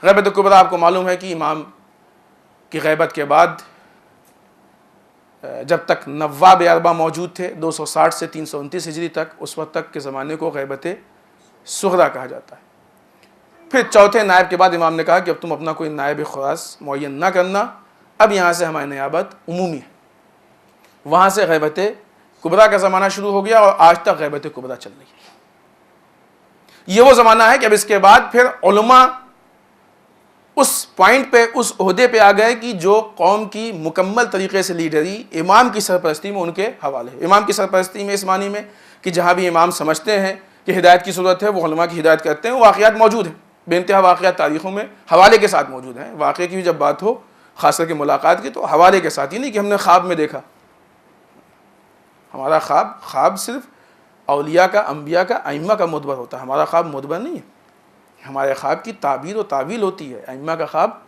गैबत कुबरा आपको मालूम है कि इमाम की गैबत के बाद जब तक नवाब अरबा मौजूद थे 260 से 329 हिजरी तक, उस वक्त तक के ज़माने को गैबत सुगरा कहा जाता है। फिर चौथे नायब के बाद इमाम ने कहा कि अब तुम अपना कोई नायब ख़ास मुअय्यन ना करना, अब यहाँ से हमारी नियाबत उमूमी है। वहाँ से गैबत कुबरा का ज़माना शुरू हो गया और आज तक गैबत कुबरा चल रही है। ये वो ज़माना है कि अब इसके बाद फिर उलमा उस पॉइंट पे, उस ओहदे पे आ गए कि जो कौम की मुकम्मल तरीके से लीडरी इमाम की सरपरस्ती में उनके हवाले है। इमाम की सरपरस्ती में इस मानी में कि जहाँ भी इमाम समझते हैं कि हिदायत की ज़रूरत है, वो उलमा की हिदायत करते हैं। वाक़यात मौजूद हैं, बेइंतहा वाक़यात तारीख़ों में हवाले के साथ मौजूद हैं। वाक़े की जब बात हो ख़ास करके मुलाकात की, तो हवाले के साथ ही नहीं कि हमने ख्वाब में देखा। हमारा ख्वाब सिर्फ औलिया का, अम्बिया का, अइम्मा का मुदबर होता है। हमारा ख्वाब मुदबर नहीं है। हमारे ख्वाब की ताबीर और तावील होती है, अइम्मा का ख्वाब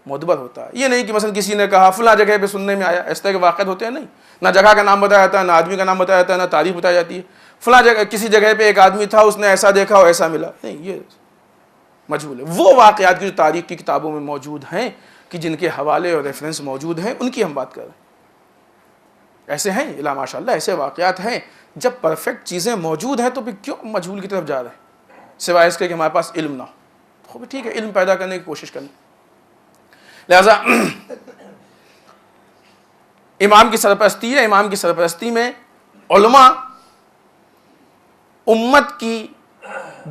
मुदबर होता है। ये नहीं कि मसलन किसी ने कहा फ़लाँ जगह पे सुनने में आया, इस तरह के वाक़यात होते हैं। नहीं, ना जगह का नाम बताया जाता है, ना आदमी का नाम बताया जाता है, ना तारीख़ बताई जाती है। फ़लाँ जगह किसी जगह पे एक आदमी था, उसने ऐसा देखा और ऐसा मिला, नहीं, ये मजबूल है। वो वाक़यात की जो तारीख़ की किताबों में मौजूद हैं, कि जिनके हवाले और रेफरेंस मौजूद हैं, उनकी हम बात कर रहे हैं। ऐसे हैं इला माशाअल्लाह, ऐसे वाक़यात हैं। जब परफेक्ट चीज़ें मौजूद हैं तो फिर क्यों मजहूल की तरफ जा रहे हैं, सिवाय इसके कि हमारे पास इल्म ना हो। ठीक है, इल्म पैदा करने की कोशिश करें। लिहाजा इमाम की सरपरस्ती है। इमाम की सरपरस्ती में उलमा उम्मत की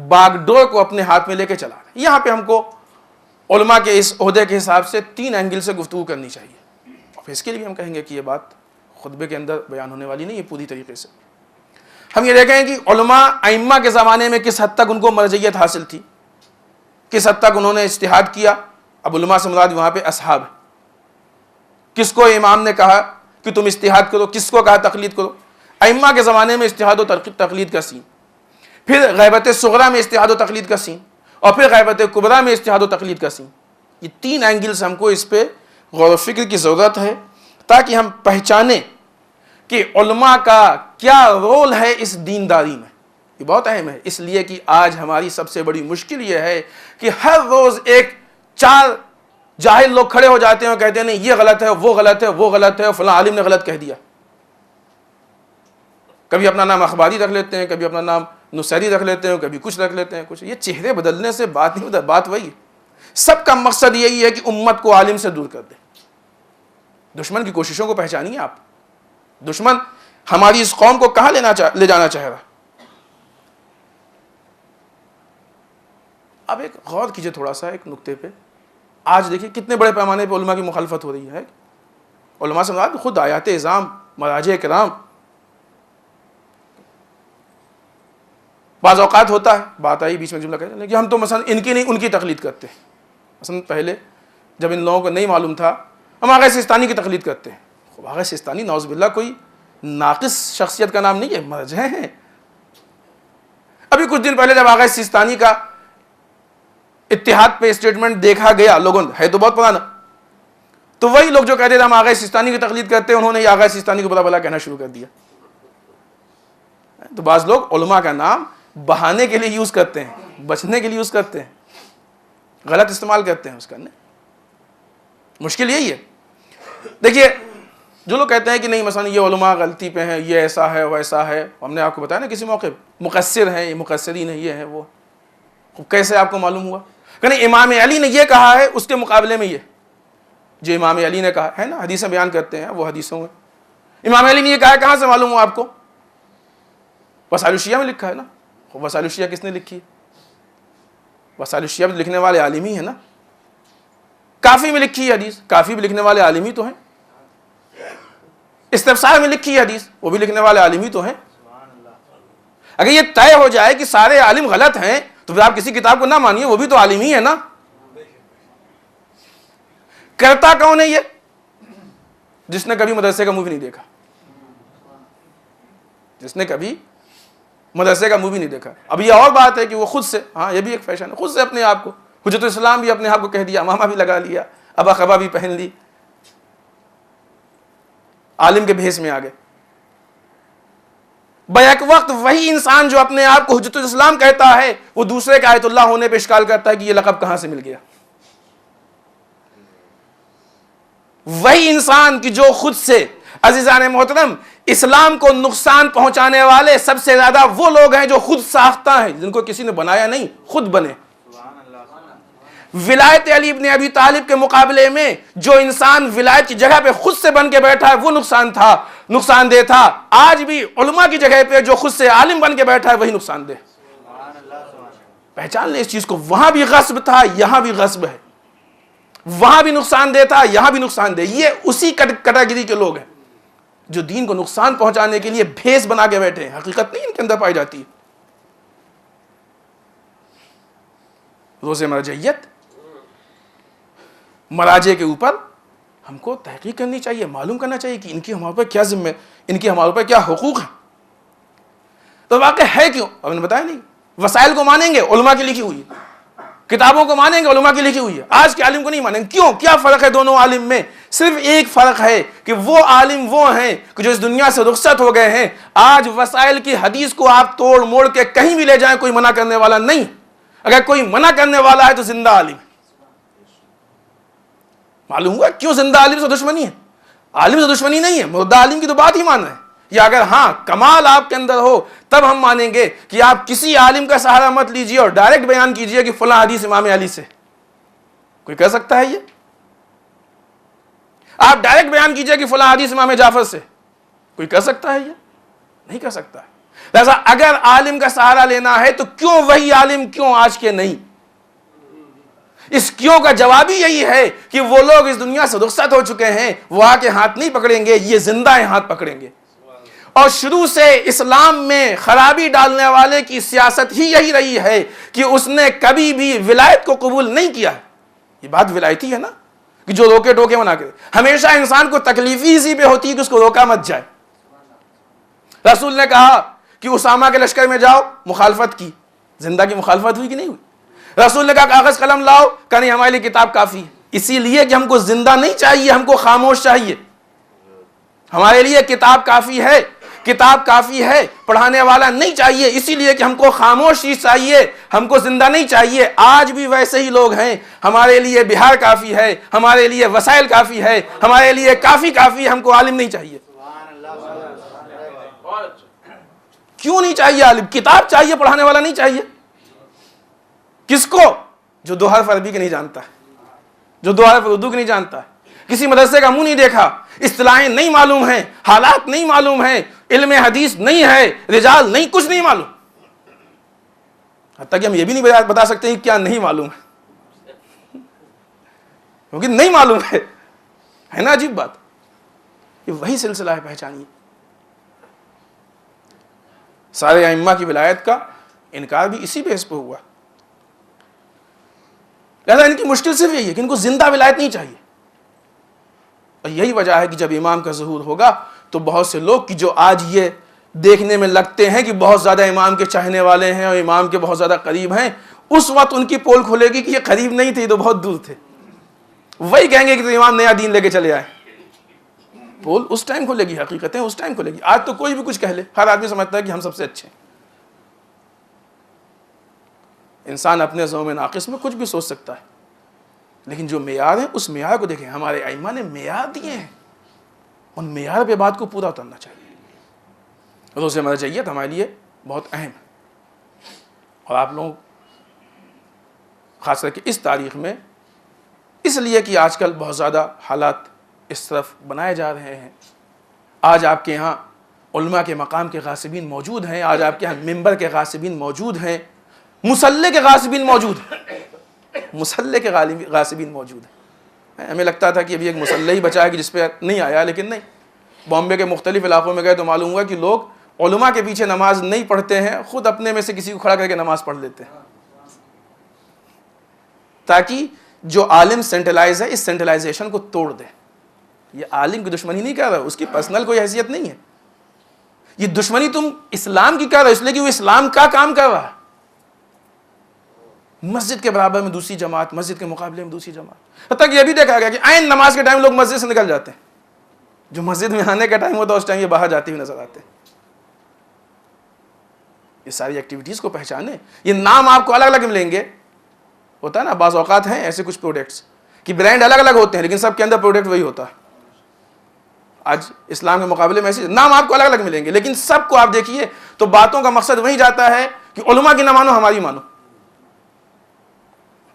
बागडोर को अपने हाथ में लेके चला रहे हैं। यहाँ पे हमको उलमा के इस ओहदे के हिसाब से 3 एंगल से गुफ्तगू करनी चाहिए। और इसके लिए हम कहेंगे कि ये बात खुतबे के अंदर बयान होने वाली नहीं है पूरी तरीके से। हम ये देखें कि उलमा अइम्मा के ज़माने में किस हद तक उनको मर्जियत हासिल थी, किस हद तक उन्होंने इज्तिहाद किया। अब उलमा से मुराद वहाँ पे असहाब है। किसको इमाम ने कहा कि तुम इज्तिहाद करो, किसको कहा तकलीद करो। अइम्मा के ज़माने में इज्तिहाद और तकलीद का सीन, फिर गैबत सुगरा में इज्तिहाद और तकलीद का सीन, और फिर गैबत कुबरा में इज्तिहाद और तकलीद का सीन। ये 3 एंगल से हमको इस पर गौर व फिक्र की ज़रूरत है, ताकि हम पहचानें कि उलमा का क्या रोल है इस दीनदारी में। ये बहुत अहम है, इसलिए कि आज हमारी सबसे बड़ी मुश्किल ये है कि हर रोज़ 1-4 जाहिल लोग खड़े हो जाते हैं और कहते हैं नहीं ये गलत है, वो गलत है, वो गलत है, फलां आलिम ने गलत कह दिया। कभी अपना नाम अखबारी रख लेते हैं, कभी अपना नाम नुसैरी रख लेते हैं, कभी कुछ रख लेते हैं, कुछ। ये चेहरे बदलने से बात नहीं होता, बात वही है। सबका मकसद यही है कि उम्मत को आलिम से दूर कर दे। दुश्मन की कोशिशों को पहचानिए आप। दुश्मन हमारी इस कौम को कहाँ ले जाना चाह रहा। अब एक गौर कीजिए थोड़ा सा एक नुक्ते पे। आज देखिए कितने बड़े पैमाने पे उलमा की मुखालफत हो रही है। उलमा से मुराद खुद आयात इज़ाम, मराजे किराम। बाज़ औक़ात होता है, बात आई बीच में जुमला कहते हैं, लेकिन हम तो मसलन इनकी नहीं उनकी तकलीद करते हैं। मसलन पहले जब इन लोगों को नहीं मालूम था, हम आग़ा सिस्तानी की तकलीद करते हैं। आग़ा सिस्तानी नौज़ुबिल्लाह कोई नाक़िस शख्सियत का नाम नहीं है, मर्जह हैं। अभी कुछ दिन पहले जब आग़ा सिस्तानी का इत्तिहाद पे स्टेटमेंट देखा गया लोगों ने, है तो बहुत पुराना, तो वही लोग जो कहते थे हम आग़ा सिस्तानी की तकलीद करते हैं, उन्होंने आग़ा सिस्तानी को बुरा भला कहना शुरू कर दिया। तो बाज़ लोग उलमा का नाम बहाने के लिए यूज़ करते हैं, बचने के लिए यूज़ करते हैं, गलत इस्तेमाल करते हैं उसका। मुश्किल यही है। देखिए जो लोग कहते हैं कि नहीं मसलन ये उलमा गलती पे हैं, ये ऐसा है वैसा है, हमने आपको बताया ना किसी मौके मुक़स्सिर हैं, ये मुक़स्सिरीन है, ये है वो। कैसे आपको मालूम हुआ? कहने इमाम अली ने ये कहा है, उसके मुकाबले में ये जो इमाम अली ने कहा है ना, हदीसें बयान करते हैं वो हदीसों में इमाम अली ने ये कहा है, कहाँ से मालूम हुआ आपको? वसाइल शिया में लिखा है ना। वसाइल शिया किसने लिखी है? वसाइल शिया में लिखने वाले आलिम ही है ना। काफ़ी में लिखी है हदीस, काफ़ी भी लिखने वाले आलिम ही तो हैं। इस्तिफ़सार में लिखी है हदीस, वो भी लिखने वाले आलिम ही तो हैं। अगर ये तय हो जाए कि सारे आलिम गलत हैं तो फिर आप किसी किताब को ना मानिए, वो भी तो आलिम ही है ना। करता कौन है ये? जिसने कभी मदरसे का मुंह भी नहीं देखा, जिसने कभी मदरसे का मुंह भी नहीं देखा। अब ये और बात है कि वो खुद से, हाँ ये भी एक फैशन है, खुद से अपने आप को हुज्जतुल इस्लाम भी अपने आप को कह दिया, मामा भी लगा लिया, अबा खबा भी पहन ली, आलिम के भेष में आ गए। बैक वक्त वही इंसान जो अपने आप को हुज्जतुल इस्लाम कहता है, वो दूसरे के आयतुल्लाह होने पे इश्काल करता है कि ये लक़ब कहाँ से मिल गया। वही इंसान कि जो खुद से, अजीजान मोहतरम, इस्लाम को नुकसान पहुंचाने वाले सबसे ज्यादा वो लोग हैं जो खुद साख्ता हैं, जिनको किसी ने बनाया नहीं, खुद बने। विलायत अली इब्न अबी तालिब के मुकाबले में जो इंसान विलायत की जगह पे खुद से बन के बैठा है वो नुकसानदेह था। आज भी उलमा की जगह पे जो खुद से आलिम बन के बैठा है वही नुकसानदेह। पहचान ले इस चीज को, वहां भी गस्ब था, यहां भी गस्ब है, वहां भी नुकसानदेह था, यहां भी नुकसानदेह। ये उसी कैटेगरी के लोग हैं जो दीन को नुकसान पहुंचाने के लिए भेस बना के बैठे हैं, हकीकत नहीं इनके अंदर पाई जाती है। रोज़े मरजइयत, मराजे के ऊपर हमको तहकीक करनी चाहिए, मालूम करना चाहिए कि इनकी हमारे ऊपर क्या जिम्मे, इनकी हमारे ऊपर क्या हुकूक है। तो वाकई है क्यों, अब मैंने बताया नहीं। वसाइल को मानेंगे, उलमा की लिखी हुई है, किताबों को मानेंगे, उलमा की लिखी हुई है, आज के आलिम को नहीं मानेंगे। क्यों, क्या फर्क है दोनों आलिम में? सिर्फ एक फर्क है कि वो आलिम वो हैं कि जो इस दुनिया से रुखसत हो गए हैं। आज वसाइल की हदीस को आप तोड़ मोड़ के कहीं भी ले जाएं, कोई मना करने वाला नहीं। अगर कोई मना करने वाला है तो जिंदा आलिम। मालूम हुआ क्यों जिंदा आलिम से दुश्मनी है? आलिम से दुश्मनी नहीं है, मुर्दा आलिम की तो बात ही मानना है। या अगर हाँ कमाल आपके अंदर हो तब हम मानेंगे कि आप किसी आलिम का सहारा मत लीजिए और डायरेक्ट बयान कीजिए कि फला हदीस इमाम अली से। कोई कह सकता है ये? आप डायरेक्ट बयान कीजिए कि फला हदीस इमाम जाफर से। कोई कह सकता है ये? नहीं कह सकता है। ऐसा अगर आलिम का सहारा लेना है तो क्यों वही आलिम, क्यों आज के नहीं? इस क्यों का जवाब ही यही है कि वो लोग इस दुनिया से रुखसत हो चुके हैं, वो आके हाथ नहीं पकड़ेंगे, ये जिंदा है हाथ पकड़ेंगे। और शुरू से इस्लाम में खराबी डालने वाले की सियासत ही यही रही है कि उसने कभी भी विलायत को कबूल नहीं किया है। ये बात विलायती है ना, कि जो रोके टोके मना करे। हमेशा इंसान को तकलीफ ही इसी पे होती है कि उसको रोका मत जाए। रसूल ने कहा कि उसामा के लश्कर में जाओ, मुखालफत की, जिंदा की मुखालफत हुई कि नहीं हुई? रसूल ने कहा कागज कलम लाओ, कहा नहीं हमारे लिए किताब काफी है। इसीलिए कि हमको जिंदा नहीं चाहिए, हमको खामोश चाहिए। हमारे लिए किताब काफी है, किताब काफी है, पढ़ाने वाला नहीं चाहिए, इसीलिए कि हमको खामोश चीज चाहिए, हमको जिंदा नहीं चाहिए। आज भी वैसे ही लोग हैं, हमारे लिए बिहार काफी है, हमारे लिए वसाइल काफी है, हमारे लिए काफी है, हमको आलिम नहीं चाहिए। क्यों नहीं चाहिए आलिम? किताब चाहिए, पढ़ाने वाला नहीं चाहिए। किसको? जो दो हर्फ अरबी के नहीं जानता है, जो दो हर्फ उर्दू के नहीं जानता है, किसी मदरसे का मुंह नहीं देखा, इस्तिलाहें नहीं मालूम है, हालात नहीं मालूम है, इल्म हदीस नहीं है, रिजाल नहीं, कुछ नहीं मालूम। हत्ता कि हम ये भी नहीं बता सकते हैं क्या नहीं मालूम है, क्योंकि नहीं मालूम है ना। अजीब बात, ये वही सिलसिला है, पहचानिए। सारे अइम्मा की विलायत का इनकार भी इसी बेस पर हुआ। लिहाजा इनकी मुश्किल सिर्फ यही है कि इनको जिंदा विलायत नहीं चाहिए। और यही वजह है कि जब इमाम का ज़हूर होगा तो बहुत से लोग कि जो आज ये देखने में लगते हैं कि बहुत ज़्यादा इमाम के चाहने वाले हैं और इमाम के बहुत ज़्यादा करीब हैं, उस वक्त उनकी पोल खुलेगी कि ये करीब नहीं थे, ये तो बहुत दूर थे। वही कहेंगे कि तो इमाम नया दीन लेके चले आए। पोल उस टाइम खुलेगी, हकीकतें उस टाइम खुलेगी। आज तो कोई भी कुछ कह ले, हर आदमी समझता है कि हम सबसे अच्छे हैं। इंसान अपने ज़ौम नाक़िस में कुछ भी सोच सकता है, लेकिन जो मेयार है उस मेयार को देखें। हमारे अइम्मा ने मेयार दिए हैं, उन मेयार पे बात को पूरा उतरना चाहिए। रोज़े मरजइयत हमारे लिए बहुत अहम है, और आप लोग ख़ास करके इस तारीख़ में, इसलिए कि आजकल बहुत ज़्यादा हालात इस तरफ बनाए जा रहे हैं। आज आपके यहाँ उलमा के मकाम के गासिबीन मौजूद हैं, आज आपके यहाँ मिंबर के गासिबीन मौजूद हैं, मुसल्ले के गासिबीन मौजूद हैं, मुसल्ले के गासिबीन मौजूद हैं। हमें लगता था कि अभी एक मुसल्ला ही बचा है कि जिस पे नहीं आया, लेकिन नहीं। बॉम्बे के मुख्तलिफ इलाक़ों में गए तो मालूम हुआ कि लोग उलमा के पीछे नमाज नहीं पढ़ते हैं, ख़ुद अपने में से किसी को खड़ा करके नमाज पढ़ लेते हैं, ताकि जो आलिम सेंट्रलाइज है इस सेंट्रलाइजेशन को तोड़ दे। ये आलिम की दुश्मनी नहीं कर रहा, उसकी पर्सनल कोई हैसियत नहीं है। ये दुश्मनी तुम इस्लाम की कर रहे हो, इसलिए कि वो इस्लाम का काम कर रहा है। मस्जिद के बराबर में दूसरी जमात, मस्जिद के मुकाबले में दूसरी जमात। हत्ता कि यह भी देखा गया कि आइन नमाज के टाइम लोग मस्जिद से निकल जाते हैं, जो मस्जिद में आने का टाइम होता है उस टाइम ये बाहर जाते हुए नजर आते हैं। ये सारी एक्टिविटीज़ को पहचाने। ये नाम आपको अलग अलग मिलेंगे, होता है ना, बाज़ औक़ात हैं ऐसे कुछ प्रोडक्ट्स कि ब्रांड अलग अलग होते हैं लेकिन सबके अंदर प्रोडक्ट वही होता है। आज इस्लाम के मुकाबले में ऐसे नाम आपको अलग अलग मिलेंगे लेकिन सबको आप देखिए तो बातों का मकसद वही जाता है कि उलमा की ना मानो, हमारी मानो।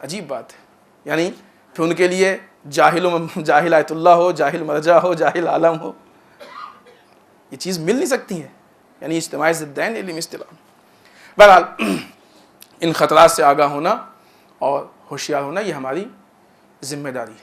अजीब बात है। यानी फिर उनके लिए जाहिल आयतुल्लाह हो, जाहिल मरजा हो, जाहिल आलम हो, ये चीज़ मिल नहीं सकती है। यानी इज्तिमाई ज़िद्दैन इल्म इस्तिलाह। बहरहाल इन ख़तरात से आगाह होना और होशियार होना ये हमारी जिम्मेदारी है।